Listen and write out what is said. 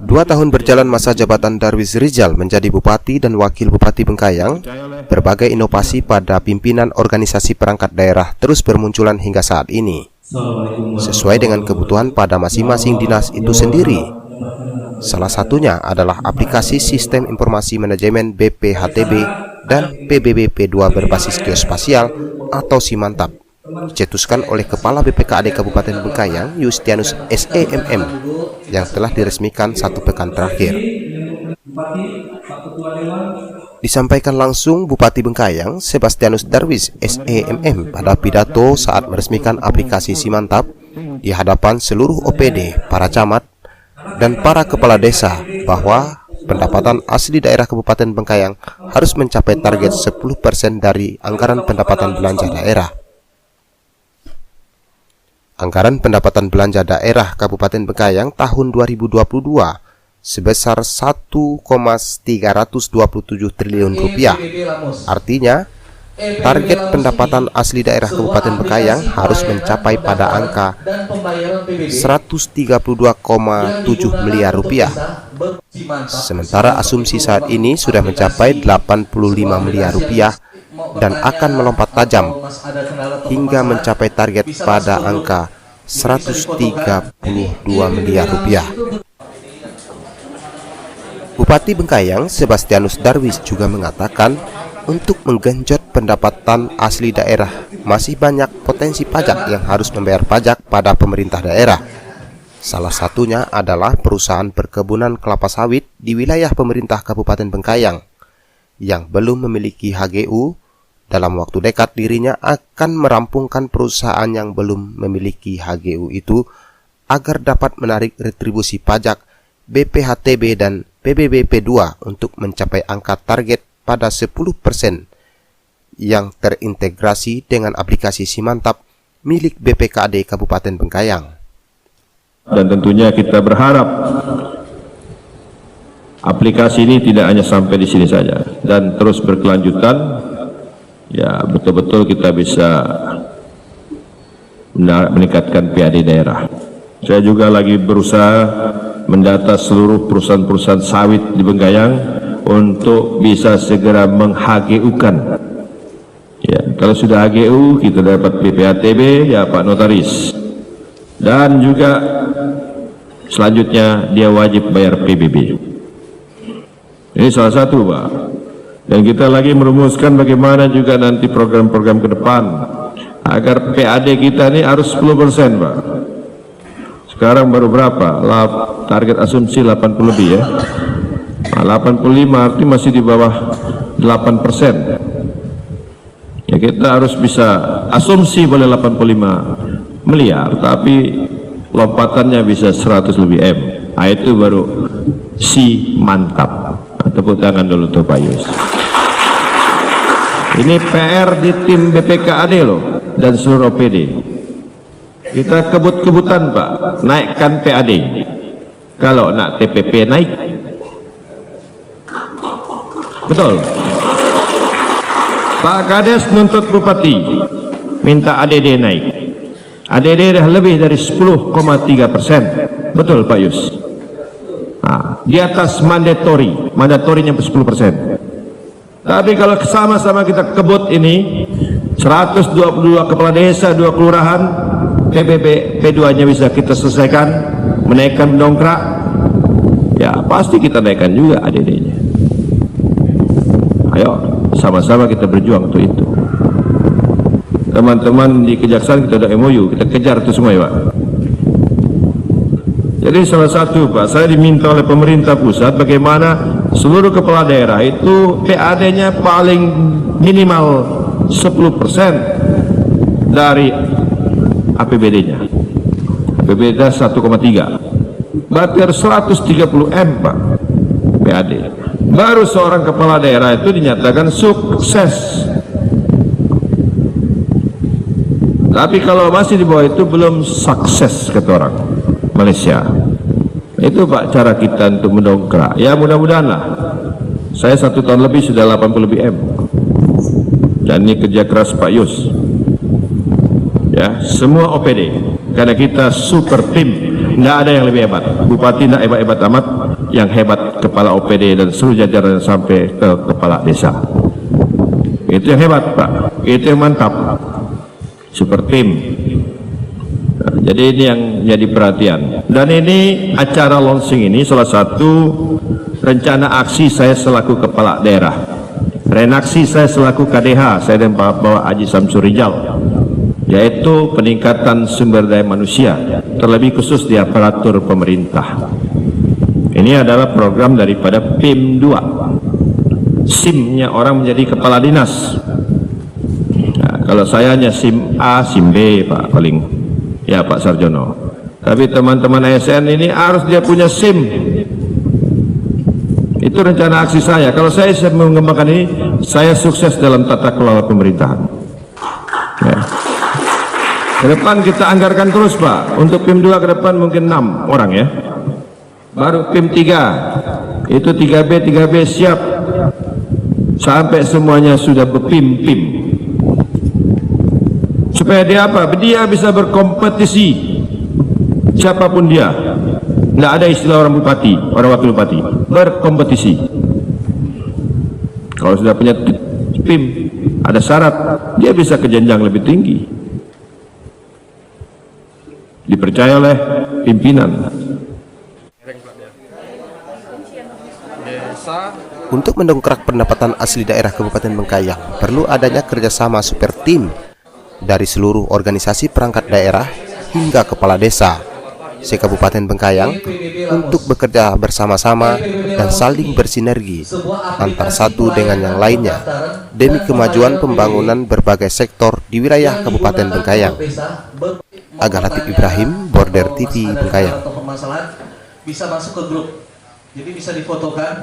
Dua tahun berjalan masa jabatan Darwis Rizal menjadi Bupati dan Wakil Bupati Bengkayang, berbagai inovasi pada pimpinan organisasi perangkat daerah terus bermunculan hingga saat ini, sesuai dengan kebutuhan pada masing-masing dinas itu sendiri. Salah satunya adalah aplikasi Sistem Informasi Manajemen BPHTB dan PBB-P2 berbasis geospasial atau Simantap, dicetuskan oleh Kepala BPKAD Kabupaten Bengkayang, Yustianus SEMM, yang telah diresmikan 1 pekan terakhir. Disampaikan langsung Bupati Bengkayang, Sebastianus Darwis SEMM, pada pidato saat meresmikan aplikasi Simantap di hadapan seluruh OPD, para camat, dan para kepala desa, bahwa pendapatan asli daerah Kabupaten Bengkayang harus mencapai target 10% dari anggaran pendapatan belanja daerah. Anggaran pendapatan belanja daerah Kabupaten Bengkayang tahun 2022 sebesar 1,327 triliun rupiah. Artinya, target pendapatan asli daerah Kabupaten Bengkayang harus mencapai pada angka 132,7 miliar rupiah. Sementara asumsi saat ini sudah mencapai 85 miliar rupiah dan akan melompat tajam hingga mencapai target pada angka 132 miliar rupiah. Bupati Bengkayang, Sebastianus Darwis, juga mengatakan untuk menggenjot pendapatan asli daerah masih banyak potensi pajak yang harus membayar pajak pada pemerintah daerah. Salah satunya adalah perusahaan perkebunan kelapa sawit di wilayah pemerintah Kabupaten Bengkayang yang belum memiliki HGU. Dalam waktu dekat dirinya akan merampungkan perusahaan yang belum memiliki HGU itu agar dapat menarik retribusi pajak BPHTB dan PBB-P2 untuk mencapai angka target pada 10% yang terintegrasi dengan aplikasi Simantap milik BPKAD Kabupaten Bengkayang. Dan tentunya kita berharap aplikasi ini tidak hanya sampai di sini saja dan terus berkelanjutan. Ya, betul-betul kita bisa meningkatkan PAD daerah. Saya juga lagi berusaha mendata seluruh perusahaan-perusahaan sawit di Bengkayang untuk bisa segera meng-HGU-kan. Ya, kalau sudah HGU, kita dapat BPHTB, ya Pak Notaris. Dan juga selanjutnya dia wajib bayar PBB. Ini salah satu, Pak. Dan kita lagi merumuskan bagaimana juga nanti program-program ke depan agar PAD kita ini harus 10%, Pak. Sekarang baru berapa? Target asumsi 80 lebih ya. Nah, 85 arti masih di bawah 8%. Ya, kita harus bisa asumsi boleh 85 miliar, tapi lompatannya bisa 100 lebih M. Nah, itu baru si mantap. Tepuk tangan dulu tuh Pak Yus. Ini PR di tim BPKAD loh dan seluruh OPD. Kita kebut-kebutan Pak, naikkan PAD. Kalau nak TPP naik, betul. Pak Kades nuntut Bupati minta ADD naik. ADD dah lebih dari 10,3%. Betul Pak Yus. Nah, di atas mandatorinya 10%. Tapi kalau sama-sama kita kebut ini 122 kepala desa, 2 kelurahan, PBB P2-nya bisa kita selesaikan, menaikkan dongkrak, ya pasti kita naikkan juga ADD-nya. Ayo sama-sama kita berjuang untuk itu. Teman-teman di Kejaksaan kita ada MOU, kita kejar itu semua ya Pak. Jadi salah satu Pak, saya diminta oleh pemerintah pusat bagaimana seluruh kepala daerah itu PAD-nya paling minimal 10% dari APBD-nya. APBD 1,3. Berarti harus 130 M Pak PAD. Baru seorang kepala daerah itu dinyatakan sukses. Tapi kalau masih di bawah itu belum sukses kata orang Malaysia. Itu Pak cara kita untuk mendongkrak. Ya mudah-mudahan lah. Saya 1 tahun lebih sudah 80 BM. Dan ini kerja keras Pak Yus. Ya, semua OPD. Karena kita super tim. Tidak ada yang lebih hebat. Bupati tidak hebat-hebat amat. Yang hebat kepala OPD dan seluruh jajaran sampai ke kepala desa. Itu yang hebat Pak. Itu yang mantap. Super tim. Nah, jadi ini yang jadi perhatian. Dan ini acara launching ini salah satu rencana aksi saya selaku kepala daerah. Renaksi saya selaku KDH, saya dan Bapak Haji Samsul Rijal, yaitu peningkatan sumber daya manusia, terlebih khusus di aparatur pemerintah. Ini adalah program daripada PIM 2. SIM-nya orang menjadi kepala dinas. Nah, kalau saya hanya SIM A, SIM B Pak paling. Ya Pak Sarjono. Tapi teman-teman ASN ini harus dia punya SIM. Itu rencana aksi saya. Kalau saya mengembangkan ini, saya sukses dalam tata kelola pemerintahan. Ya. Ke depan kita anggarkan terus Pak. Untuk PIM 2 ke depan mungkin 6 orang ya. Baru PIM 3. Itu 3B siap. Sampai semuanya sudah berpim-pim. Supaya dia apa? Dia bisa berkompetisi. Siapapun dia. Tidak ada istilah orang bupati, orang wakil bupati. Berkompetisi. Kalau sudah punya PIM, ada syarat, dia bisa ke jenjang lebih tinggi. Dipercaya oleh pimpinan. Untuk mendongkrak pendapatan asli daerah Kabupaten Bengkayang, perlu adanya kerjasama super tim dari seluruh organisasi perangkat daerah hingga kepala desa se-Kabupaten Bengkayang untuk bekerja bersama-sama dan saling bersinergi antar satu dengan yang lainnya demi kemajuan pembangunan berbagai sektor di wilayah Kabupaten Bengkayang. Aga Latif Ibrahim, Border TV Bengkayang. Bisa masuk ke grup, jadi bisa difotokan.